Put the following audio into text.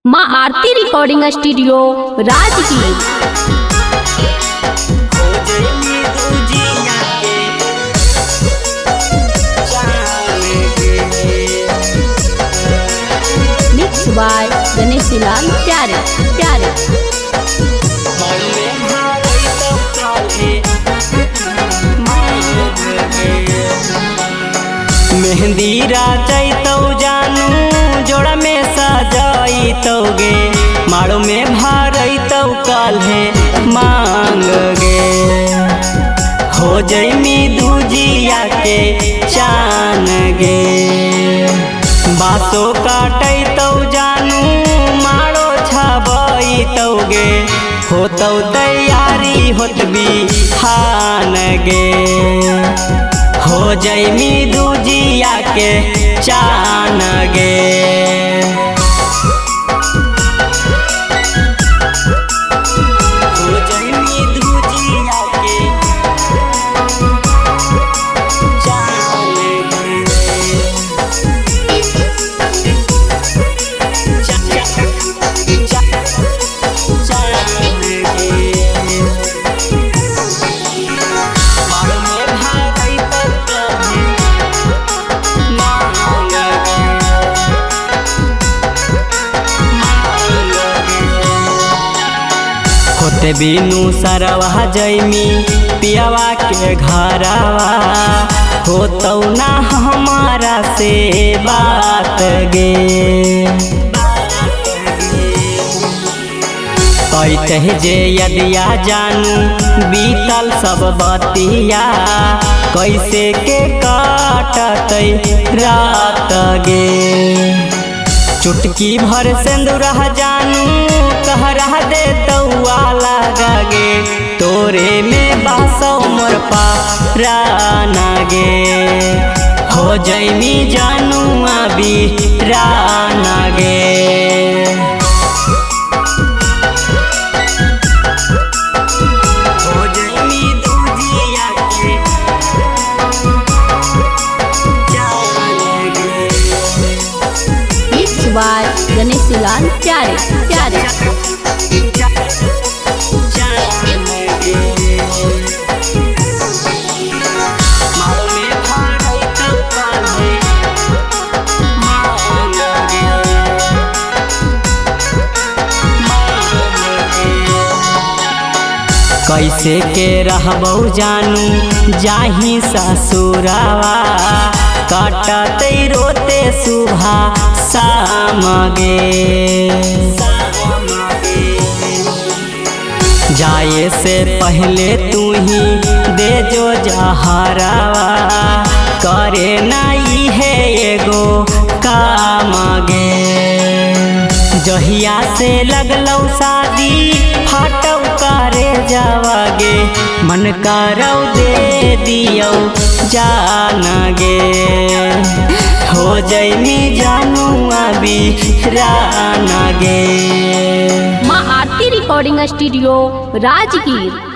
माँ Aarti recording studio Rajgir. Mix by Ganesh Lal Pyare Pyare. मेहंदी राचैतौ जानू जोड़ा में सजाइतौ गे, माड़ो में भरैतौ काल्हे मांग गे। हो जैमी दूजिया के चान गे, बासो काटैतौ जानू माड़ो छबैतौ गे। होतौ तैयारी होत बिहान गे, हो जैमी दूजिया के चान गे। हो जैमी दूजिया के चान गे। होते बिनु सरवा जैमी पियावा के घरवा, होतौ ना हमारा से बात गे। कहते जे यदिया जानू बीतल सब बतिया, कैसे के काटतै रात गे। चुटकी भर सिंदूर जानू कहरा देतौ लगा गे, तोरे में बासौ मोर पाराना गे। हो जैमी जानू अभी राना गे। हो जैमी दूजिया के चान गे। मिक्स बाय गणेश लाल प्यारे प्यारे। कैसे के रहबौ जानू जाही ससुरावा, काटतै रोते सुबह शाम गे। जाए से पहले तू ही दे जो जहरावा, करे नाई है एगो काम गे। जहिया से लगलौ शादी फाटौ करे जावागे, मन करौ दे दियौ जान गे। हो जैमी जानू अभी राना गे। माँ आरती रिकॉर्डिंग स्टूडियो राजगीर।